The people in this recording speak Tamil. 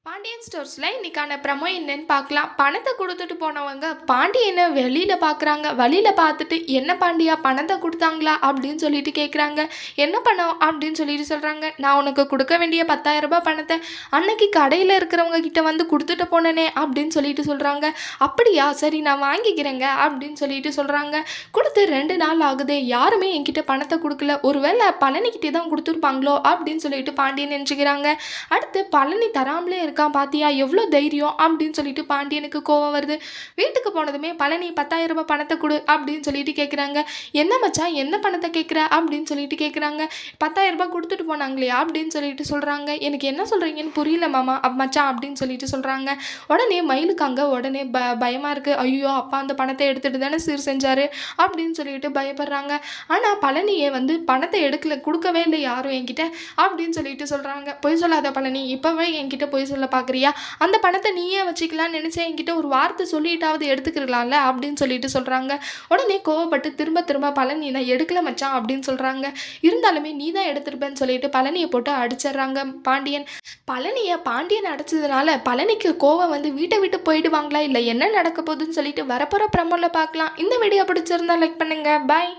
பாண்டியன் ஸ்டோர்ஸ்ல இன்னைக்கான ப்ரமோ என்னன்னு பார்க்கலாம். பணத்த குடுத்துட்டு போனவங்க பாண்டியன வெளியில பார்க்குறாங்க. வழியில பார்த்துட்டு, "என்ன பாண்டியா பணத்த குடுத்தாங்களா?" அப்படின்னு சொல்லிட்டு கேட்குறாங்க. "என்ன பணம்?" அப்படின்னு சொல்லிட்டு சொல்றாங்க. "நான் உனக்கு குடுக்க வேண்டிய ரூ. 10,000 பணத்த அன்னைக்கு கடையில இருக்கிறவங்க கிட்ட வந்து குடுத்துட்டு போனேனே" அப்படின்னு சொல்லிட்டு சொல்றாங்க. "அப்படியா? சரி நான் வாங்கிக்கிறேங்க" அப்படின்னு சொல்லிட்டு சொல்றாங்க. குடுத்து 2 நாள் ஆகுது. யாருமே என்கிட்ட பணத்த குடுக்கல. ஒருவேள பழனிக்கிட்ட தான் குடுத்துருப்பாங்களோ அப்படின்னு சொல்லிட்டு பாண்டியன் நெனச்சுக்கிறாங்க. அடுத்து பழனி தராமலே இருக்கான் பாத்தியா எவ்வளோ தைரியம் அப்படின்னு சொல்லிட்டு பாண்டியனுக்கு கோவம் வருது. வீட்டுக்கு போனதுமே பழனி 10,000 பணத்தை கொடு அப்படின்னு சொல்லிட்டு கேட்குறாங்க. என்ன மச்சான் என்ன பணத்தை கேட்குற அப்படின்னு சொல்லிட்டு கேட்குறாங்க. 10,000 கொடுத்துட்டு போனாங்களே அப்படின்னு சொல்லிட்டு சொல்கிறாங்க. எனக்கு என்ன சொல்கிறீங்கன்னு புரியல மாமா மச்சான் அப்படின்னு சொல்லிட்டு சொல்கிறாங்க. உடனே மயிலுக்காங்க உடனே பயமாக இருக்குது. ஐயோ அப்பா அந்த பணத்தை எடுத்துகிட்டு தானே சீர் செஞ்சார் அப்படின்னு சொல்லிட்டு பயப்படுறாங்க. ஆனால் பழனியே வந்து பணத்தை எடுக்கல கொடுக்கவே இல்லை யாரும் என்கிட்ட அப்படின்னு சொல்லிட்டு சொல்கிறாங்க. பொய் சொல்லாத பழனி இப்போவே என்கிட்ட பொய் சொல்ல பார்க்குறியா? அந்த பணத்தை நீயே வச்சுக்கலான்னு நினச்சேன் என்கிட்ட ஒரு வார்த்தை சொல்லிட்டாவது எடுத்துக்கிடலாம்ல அப்படின்னு சொல்லிட்டு சொல்கிறாங்க. உடனே கோவப்பட்டு திரும்ப திரும்ப பழனி நான் எடுக்கல மச்சான் அப்படின்னு சொல்கிறாங்க. இருந்தாலுமே நீ தான் எடுத்திருப்பேன்னு சொல்லிட்டு பழனியை போட்டு அடிச்சிடுறாங்க பாண்டியன். பழனியை பாண்டியன் அடிச்சதுனால பழனிக்கு கோவம் வந்து வீட்டை விட்டு போயிடுவாங்களா இல்லை என்ன நடக்க போகுதுன்னு சொல்லிட்டு வரப்போகிற ப்ரமோல பார்க்கலாம். இந்த வீடியோ பிடிச்சிருந்தா லைக் பண்ணுங்க. பாய்.